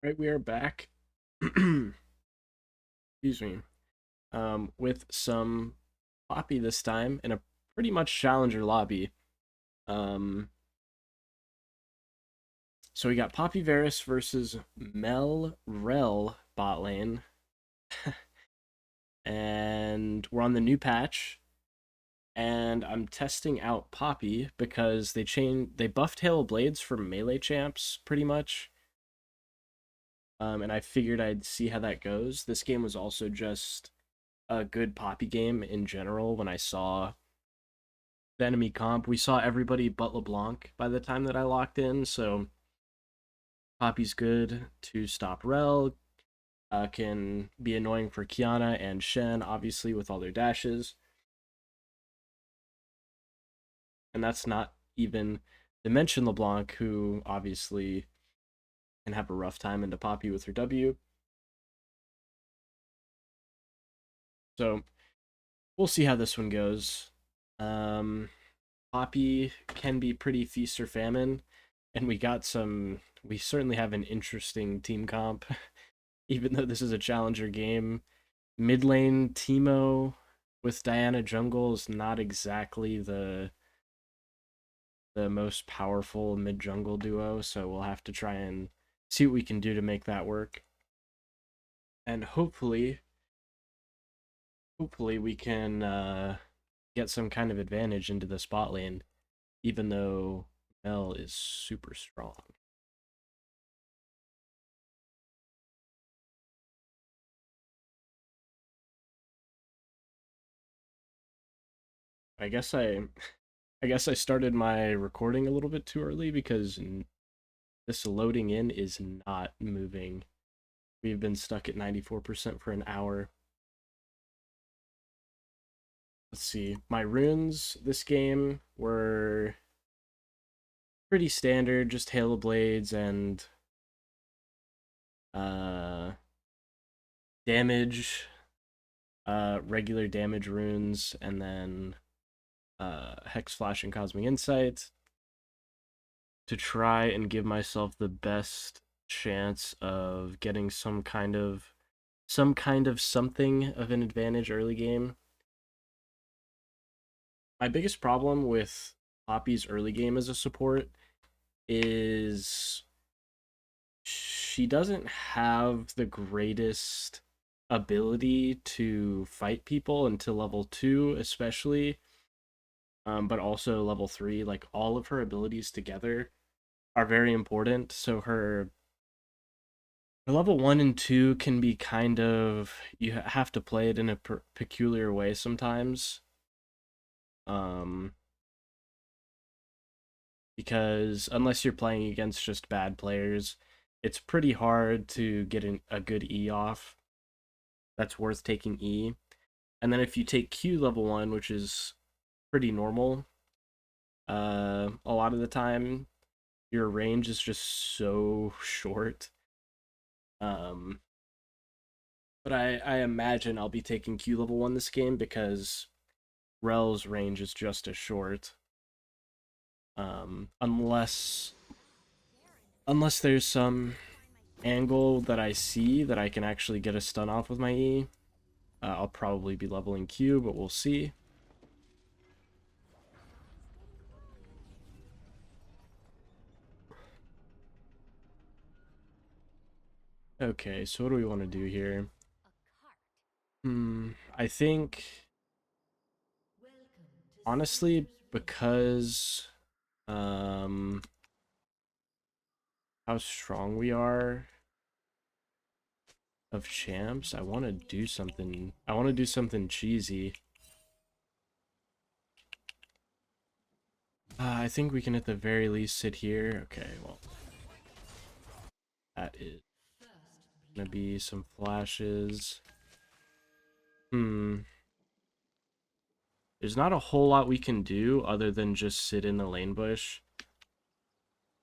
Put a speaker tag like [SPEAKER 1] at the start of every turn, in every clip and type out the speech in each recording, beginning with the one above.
[SPEAKER 1] Right, we are back. Excuse me. With some Poppy this time in a pretty much challenger lobby. Um, so we got Poppy Varus versus Mel Rel bot lane, and we're on the new patch. And I'm testing out Poppy because they buffed Hail of Blades for melee champs pretty much. And I figured I'd see how that goes. This game was also just a good Poppy game in general. When I saw the enemy comp, we saw everybody but LeBlanc by the time that I locked in, so Poppy's good to stop Rel, can be annoying for Kiana and Shen, obviously, with all their dashes. And that's not even to mention LeBlanc, who obviously can have a rough time into Poppy with her W. So we'll see how this one goes. Um, Poppy can be pretty feast or famine, and we certainly have an interesting team comp, even though this is a challenger game. Mid lane Teemo with Diana jungle is not exactly the most powerful mid jungle duo, so we'll have to try and see what we can do to make that work. And hopefully we can get some kind of advantage into the spot lane, even though Mel is super strong. I guess I started my recording a little bit too early because this loading in is not moving. We've been stuck at 94% for an hour. Let's see. My runes this game were pretty standard, just Hail of Blades and uh damage, regular damage runes, and then Hex Flash and Cosmic Insight to try and give myself the best chance of getting something of an advantage early game. My biggest problem with Poppy's early game as a support is she doesn't have the greatest ability to fight people until level 2 especially, but also level 3. Like, all of her abilities together are very important, so her level 1 and 2 can be kind of, you have to play it in a peculiar way sometimes, um because unless you're playing against just bad players, it's pretty hard to get a good E off that's worth taking E. And then if you take Q level 1, which is pretty normal, a lot of the time your range is just so short. Um, but I imagine I'll be taking Q level 1 this game because Rel's range is just as short. Unless there's some angle that I see that I can actually get a stun off with my E, I'll probably be leveling Q, but we'll see. Okay, so what do we want to do here? I think, honestly, because how strong we are of champs, I want to do something. I want to do something cheesy. I think we can at the very least sit here. Okay, well, that is gonna be some flashes. There's not a whole lot we can do other than just sit in the lane bush.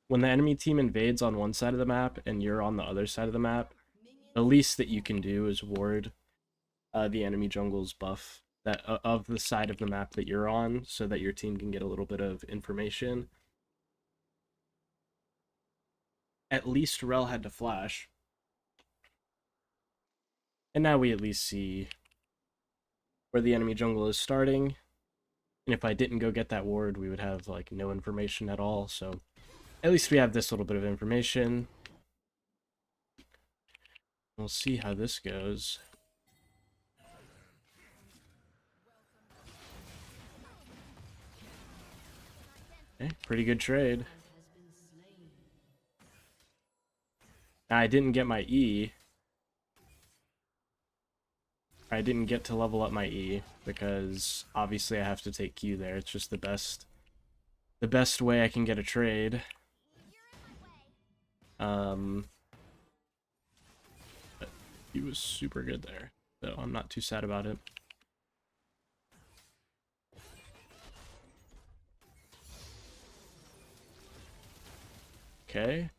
[SPEAKER 1] When the enemy team invades on one side of the map and you're on the other side of the map, the least that you can do is ward the enemy jungle's buff that of the side of the map that you're on, so that your team can get a little bit of information. At least Rel had to flash. And now we at least see where the enemy jungle is starting. And if I didn't go get that ward, we would have like no information at all. So at least we have this little bit of information. We'll see how this goes. Okay, pretty good trade. I didn't get my E. I didn't get to level up my E because obviously I have to take Q there. It's just the best way I can get a trade. But he was super good there, so I'm not too sad about it. Okay.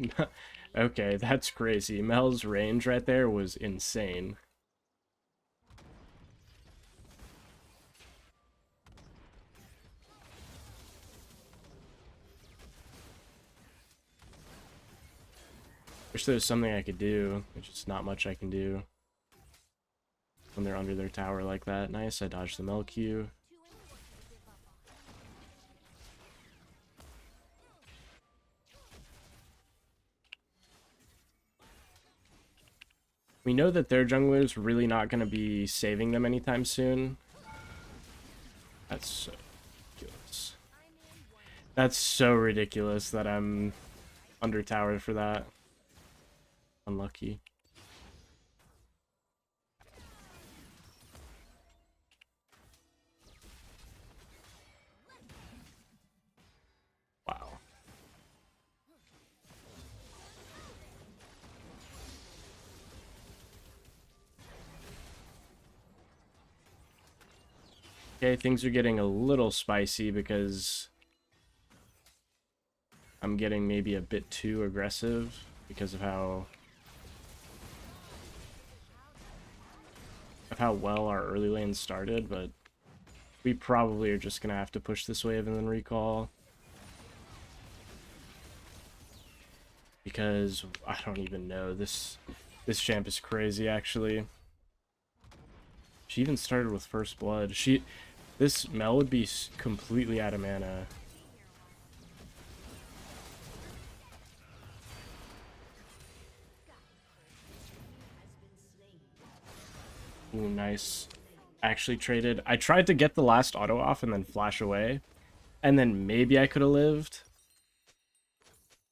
[SPEAKER 1] Okay, that's crazy. Mel's range right there was insane. Wish there was something I could do. There's just not much I can do when they're under their tower like that. Nice, I dodged the Mel Q. We know that their jungler's really not going to be saving them anytime soon. That's so ridiculous. That's so ridiculous that I'm under tower for that. Unlucky. Wow. Okay, things are getting a little spicy because I'm getting maybe a bit too aggressive because of how well our early lane started, but we probably are just gonna have to push this wave and then recall. Because I don't even know. This champ is crazy actually. She even started with first blood. This Mel would be completely out of mana. Ooh, nice. Actually traded. I tried to get the last auto off and then flash away. And then maybe I could have lived.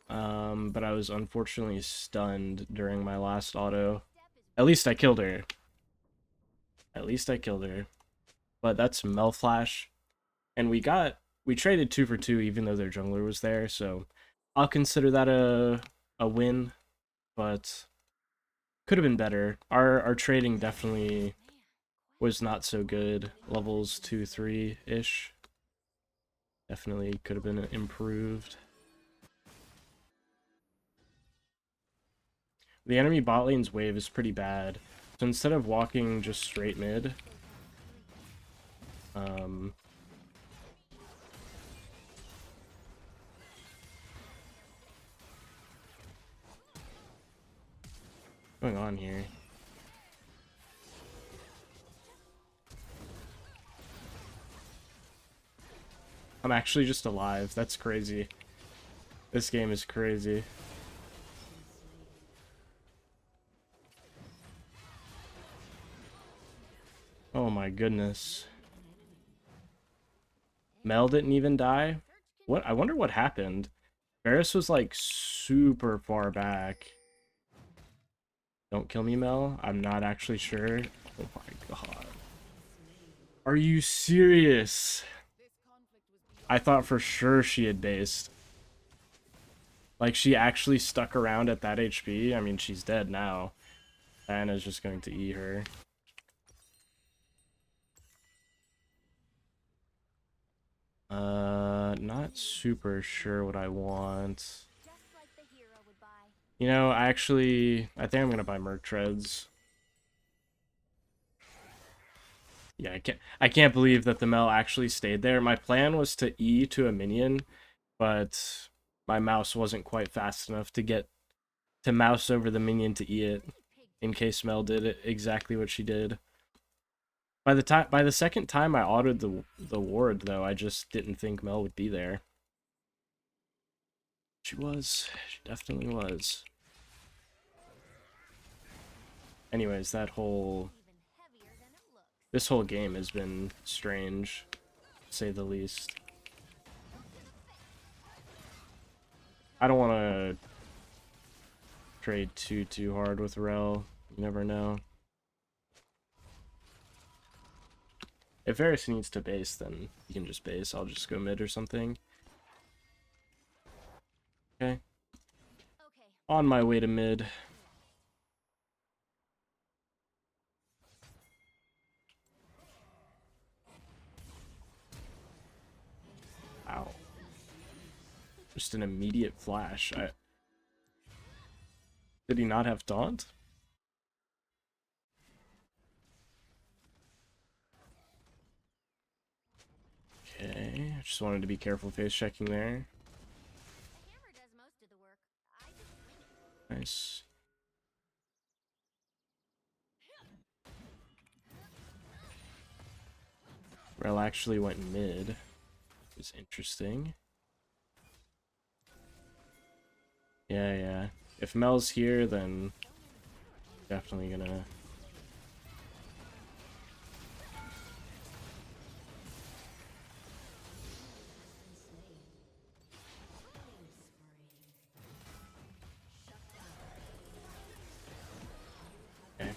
[SPEAKER 1] But I was unfortunately stunned during my last auto. At least I killed her. At least I killed her. But that's Mel Flash. And we traded 2 for 2 even though their jungler was there, so I'll consider that a win, but could have been better. Our trading definitely was not so good. Levels 2, 3-ish. Definitely could have been improved. The enemy bot lane's wave is pretty bad. So instead of walking just straight mid, what's going on here? I'm actually just alive. That's crazy. This game is crazy. Oh my goodness. Mel didn't even die? What? I wonder what happened. Varus was like super far back. Don't kill me, Mel. I'm not actually sure. Oh my god. Are you serious? I thought for sure she had based. Like, she actually stuck around at that HP. I mean, she's dead now. Diana's just going to E her. Not super sure what I want. You know, I think I'm gonna buy Merc Treads. Yeah, I can't believe that the Mel actually stayed there. My plan was to E to a minion, but my mouse wasn't quite fast enough to get to mouse over the minion to E it. in case Mel did exactly what she did. By the second time I autoed the ward though, I just didn't think Mel would be there. She was. She definitely was. Anyways, this whole game has been strange, to say the least. I don't want to trade too hard with Rel. You never know. If Varus needs to base, then he can just base. I'll just go mid or something. Okay. On my way to mid. Ow. Just an immediate flash. Did he not have taunt? Okay, I just wanted to be careful face checking there. Nice. Rel actually went mid. It's interesting. Yeah. If Mel's here, then definitely gonna... Okay.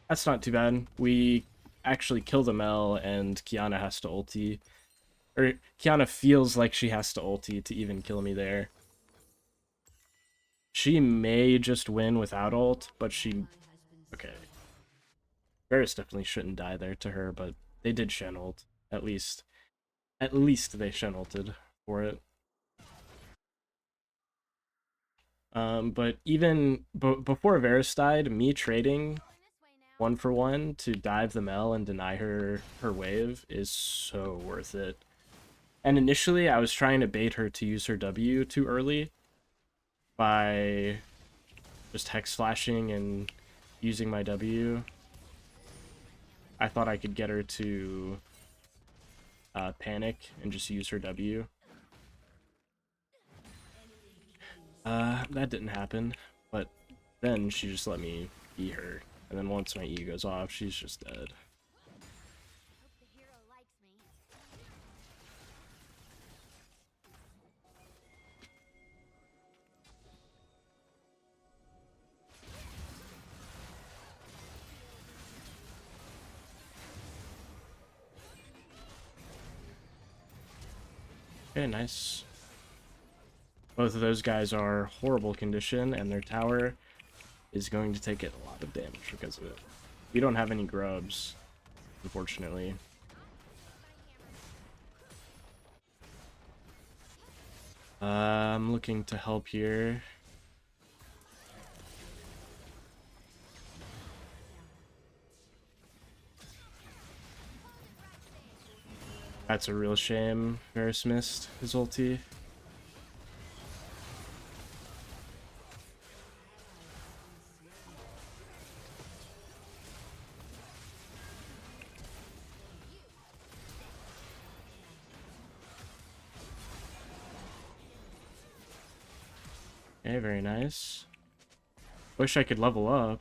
[SPEAKER 1] That's not too bad. We actually kill the Mel, and Kiana has to ulti. Or Kiana feels like she has to ulti to even kill me there. She may just win without ult, but she... Okay. Varus definitely shouldn't die there to her, but they did Shen ult, at least. At least they Shen ulted for it. But even before Varus died, me trading 1-for-1 to dive the Mel and deny her wave is so worth it. And initially, I was trying to bait her to use her W too early by just hex flashing and using my W. I thought I could get her to panic and just use her W. That didn't happen, but then she just let me be her. And then once my E goes off, she's just dead. Okay, nice. Both of those guys are horrible condition, and their tower is going to take a lot of damage because of it. We don't have any grubs, unfortunately. I'm looking to help here. That's a real shame. Varus missed his ulti. Okay, very nice. Wish I could level up.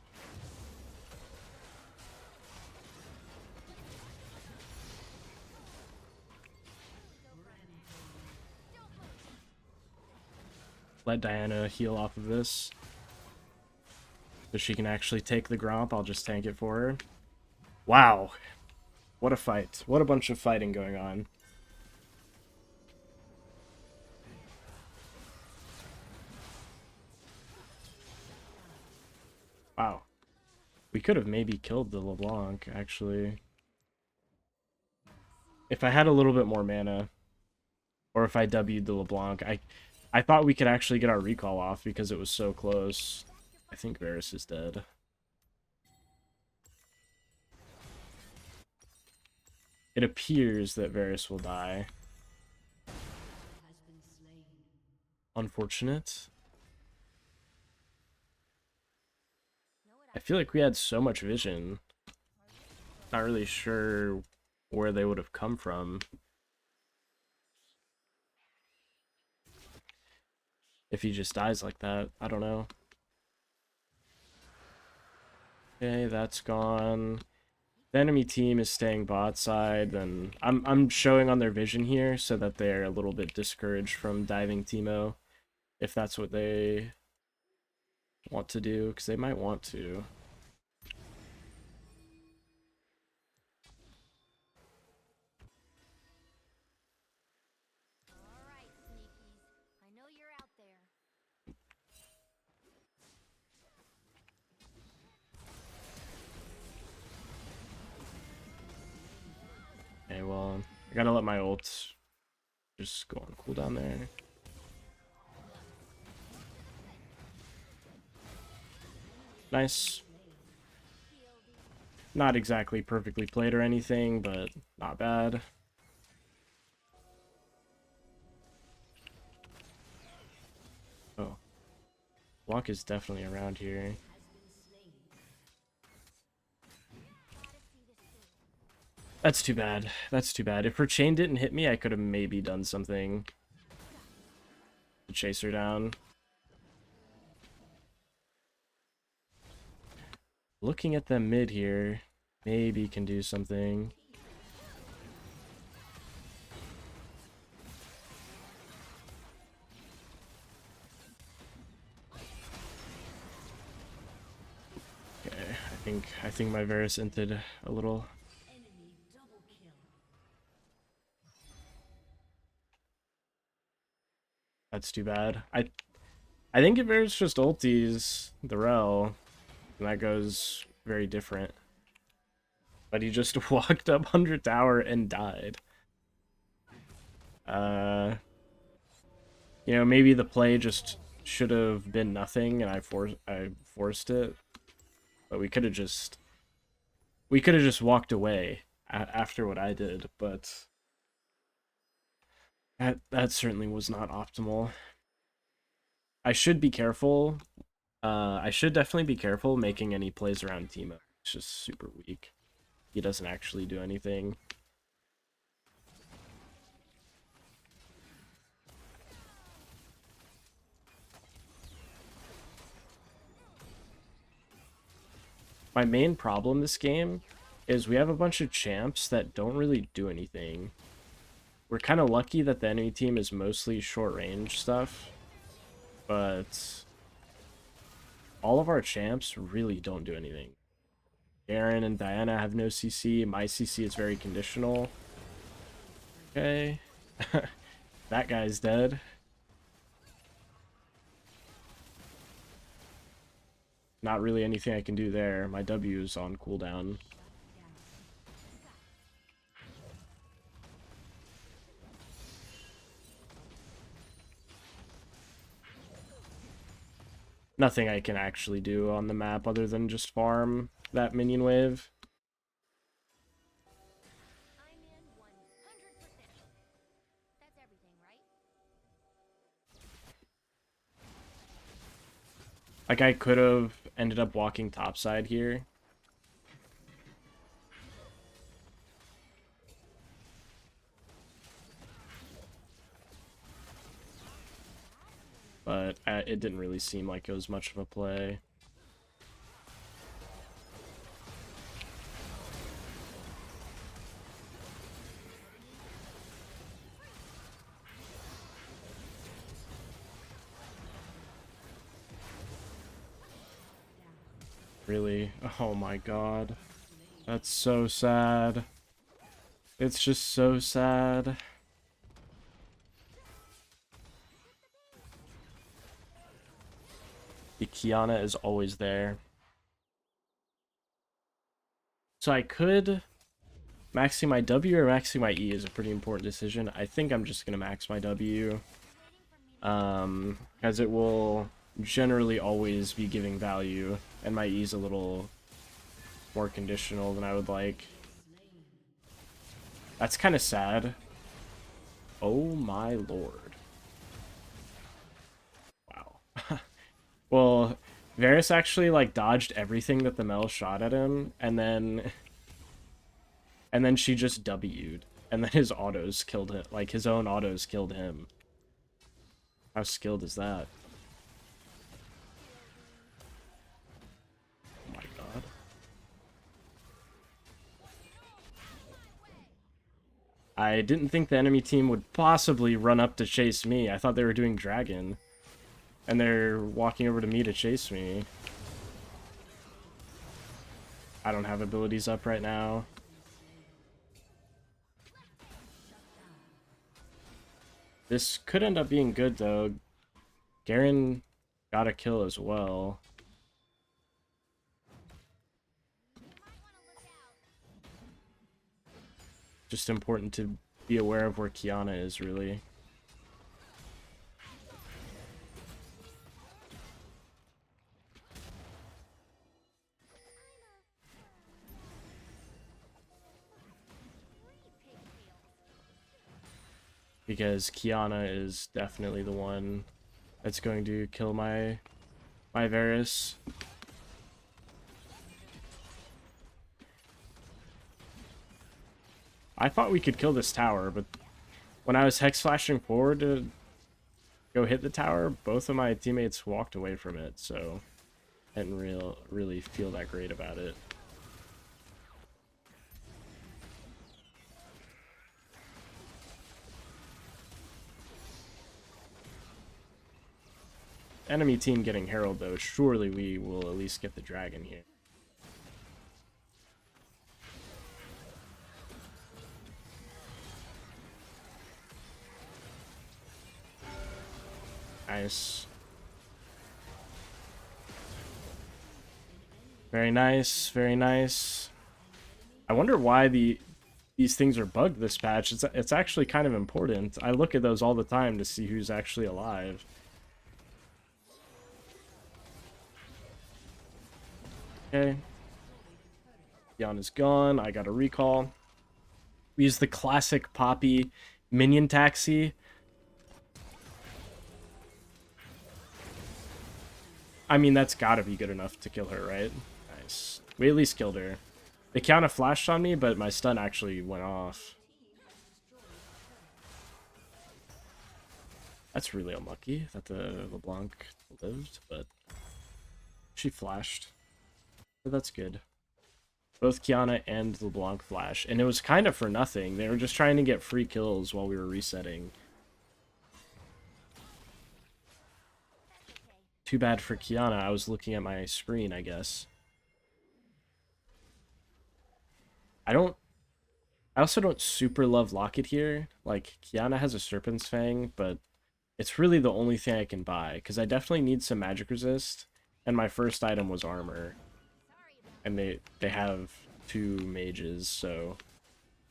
[SPEAKER 1] Let Diana heal off of this. So she can actually take the Gromp. I'll just tank it for her. Wow. What a fight. What a bunch of fighting going on. Wow. We could have maybe killed the LeBlanc, actually. If I had a little bit more mana, or if I W'd the LeBlanc, I thought we could actually get our recall off because it was so close. I think Varus is dead. It appears that Varus will die. Unfortunate. I feel like we had so much vision. Not really sure where they would have come from. If he just dies like that, I don't know. Okay, that's gone. The enemy team is staying bot side, then I'm showing on their vision here so that they're a little bit discouraged from diving Teemo, if that's what they want to do, because they might want to.
[SPEAKER 2] All right, sneakies. I know you're out there.
[SPEAKER 1] Okay, well, I gotta let my ult just go on cooldown there. Nice. Not exactly perfectly played or anything, but not bad. Oh. Block is definitely around here. That's too bad. That's too bad. If her chain didn't hit me, I could have maybe done something to chase her down. Looking at them mid here, maybe can do something. Okay, I think my Varus inted a little. That's too bad. I think if Varus just ulties the Rel, then that goes very different. But he just walked up 100 tower and died. Uh, maybe the play just should have been nothing, and I forced it. But we could have just walked away after what I did. But that certainly was not optimal. I should be careful. I should definitely be careful making any plays around Teemo. It's just super weak. He doesn't actually do anything. My main problem this game is we have a bunch of champs that don't really do anything. We're kind of lucky that the enemy team is mostly short range stuff, but all of our champs really don't do anything. Garen and Diana have no CC. My CC is very conditional. Okay. That guy's dead. Not really anything I can do there. My W is on cooldown. Nothing I can actually do on the map other than just farm that minion wave.
[SPEAKER 2] I'm in 100%. That's everything, right?
[SPEAKER 1] Like, I could have ended up walking topside here. But it didn't really seem like it was much of a play. Really? Oh my god. That's so sad. It's just so sad. The Kiana is always there. So I could maxing my W or maxing my E is a pretty important decision. I think I'm just gonna max my W. As it will generally always be giving value, and my E is a little more conditional than I would like. That's kind of sad. Oh my lord. Wow. Well, Varus actually like dodged everything that the Mel shot at him, and then she just W'd, and then his autos killed him. Like his own autos killed him. How skilled is that? Oh my god. I didn't think the enemy team would possibly run up to chase me. I thought they were doing dragon. And they're walking over to me to chase me. I don't have abilities up right now. This could end up being good, though. Garen got a kill as well. Just important to be aware of where Kiana is, really. Because Kiana is definitely the one that's going to kill my Varus. I thought we could kill this tower, but when I was hex flashing forward to go hit the tower, both of my teammates walked away from it, so I didn't really feel that great about it. Enemy team getting Herald, though. Surely we will at least get the dragon here. Nice. Very nice, very nice. I wonder why these things are bugged this patch. It's actually kind of important. I look at those all the time to see who's actually alive. Okay. Yana's gone. I got a recall. We use the classic Poppy minion taxi. I mean, that's gotta be good enough to kill her, right? Nice. We at least killed her. They kind of flashed on me, but my stun actually went off. That's really unlucky that the LeBlanc lived, but she flashed. But that's good. Both Kiana and LeBlanc flash, and it was kind of for nothing. They were just trying to get free kills while we were resetting. Too bad for Kiana. I was looking at my screen, I guess. I also don't super love Locket here. Like, Kiana has a Serpent's Fang, but it's really the only thing I can buy, because I definitely need some magic resist, and my first item was armor. And they have 2 mages, so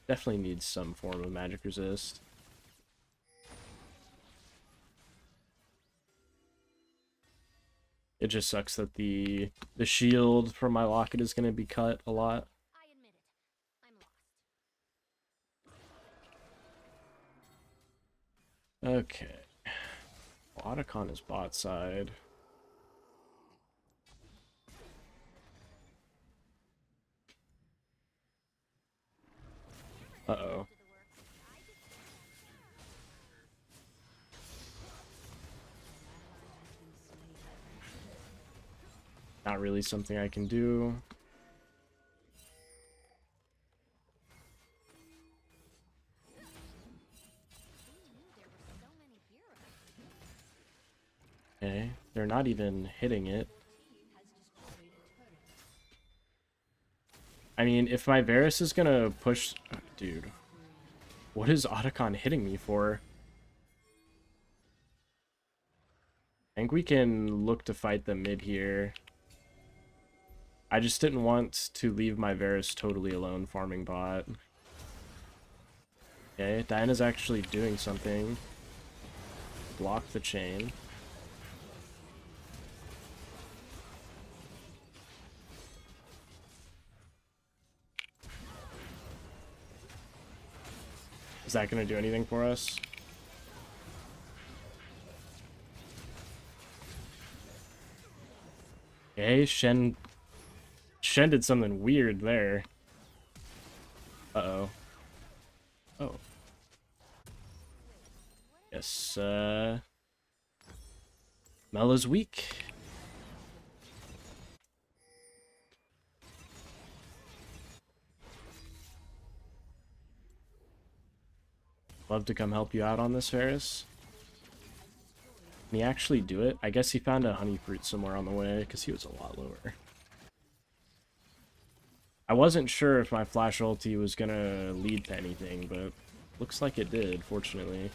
[SPEAKER 1] definitely needs some form of magic resist. It just sucks that the shield from my Locket is going to be cut a lot.
[SPEAKER 2] I admit it. I'm lost.
[SPEAKER 1] Okay. Otacon is bot side. Uh-oh. Not really something I can do. Okay, they're not even hitting it. I mean, if my Varus is gonna push... Oh, dude. What is Otacon hitting me for? I think we can look to fight them mid here. I just didn't want to leave my Varus totally alone farming bot. Okay, Diana's actually doing something. Block the chain. Is that going to do anything for us? Okay, Shen did something weird there. Uh-oh. Oh. Yes, Mela's weak. Love to come help you out on this, Ferris. Can he actually do it? I guess he found a honey fruit somewhere on the way, because he was a lot lower. I wasn't sure if my flash ulti was gonna lead to anything, but looks like it did, fortunately.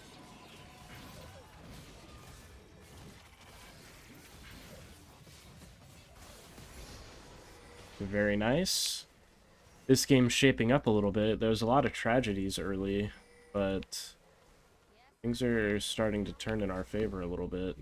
[SPEAKER 1] Very nice. This game's shaping up a little bit. There's a lot of tragedies early, but things are starting to turn in our favor a little bit.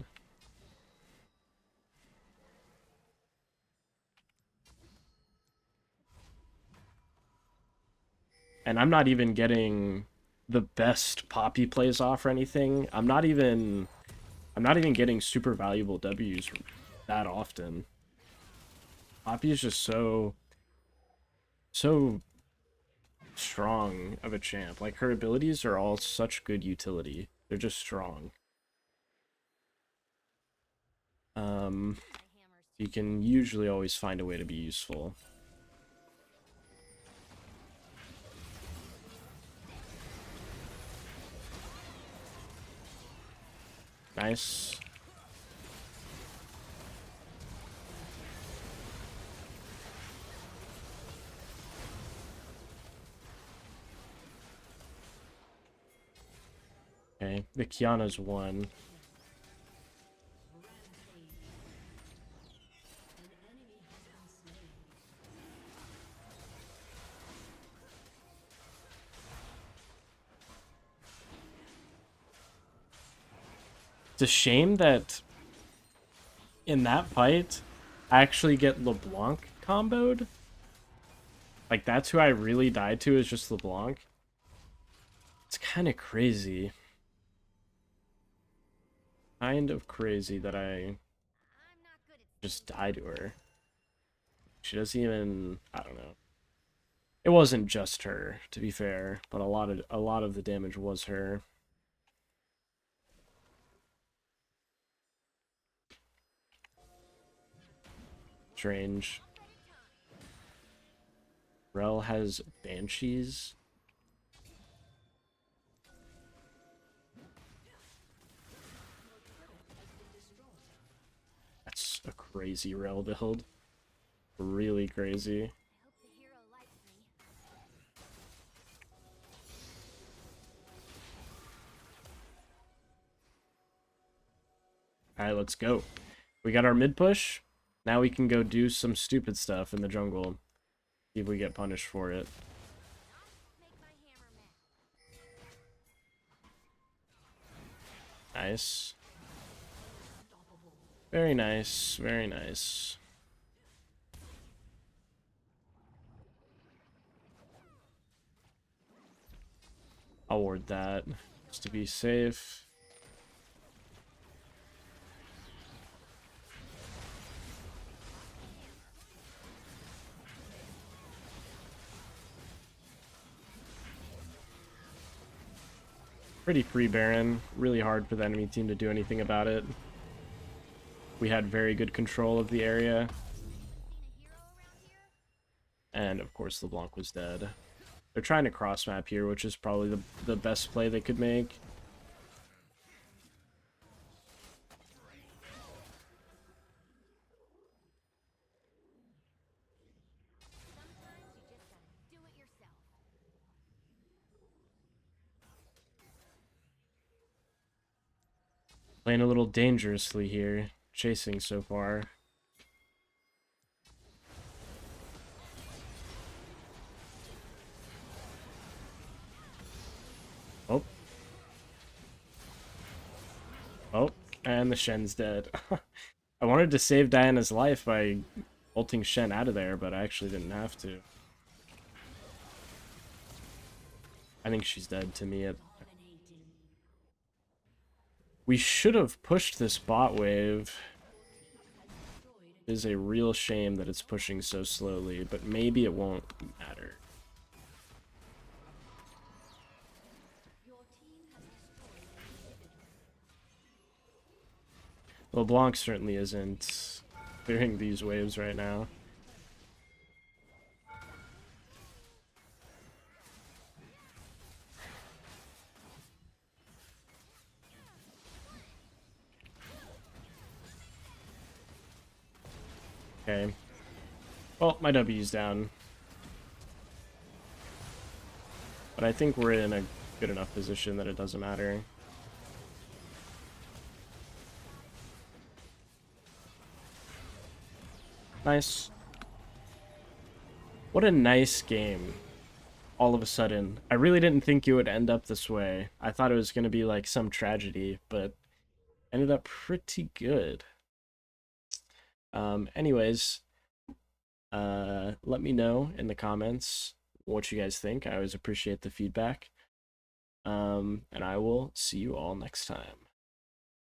[SPEAKER 1] And I'm not even getting the best Poppy plays off or anything. I'm not even getting super valuable W's that often. Poppy is just so strong of a champ. Like, her abilities are all such good utility. They're just strong. You can usually always find a way to be useful. Nice. Okay, the Kiana's one. It's a shame that in that fight, I actually get LeBlanc comboed. Like, that's who I really died to, is just LeBlanc. It's kind of crazy. Kind of crazy that I just died to her. She doesn't even... I don't know. It wasn't just her, to be fair, but a lot of the damage was her. Strange. Rel has Banshees. That's a crazy Rel build. Really crazy. Alright, let's go. We got our mid push. Now we can go do some stupid stuff in the jungle. See if we get punished for it. Nice. Very nice, very nice. I'll ward that, just to be safe. Pretty free Baron. Really hard for the enemy team to do anything about it. We had very good control of the area. And of course LeBlanc was dead. They're trying to cross map here, which is probably the best play they could make. Playing a little dangerously here, chasing so far. Oh. Oh, and the Shen's dead. I wanted to save Diana's life by ulting Shen out of there, but I actually didn't have to. I think she's dead to me. We should have pushed this bot wave. It is a real shame that it's pushing so slowly, but maybe it won't matter. LeBlanc certainly isn't clearing these waves right now. Okay. Well, my W's down. But I think we're in a good enough position that it doesn't matter. Nice. What a nice game. All of a sudden. I really didn't think it would end up this way. I thought it was going to be like some tragedy, but ended up pretty good. Anyways, let me know in the comments what you guys think. I always appreciate the feedback. And I will see you all next time.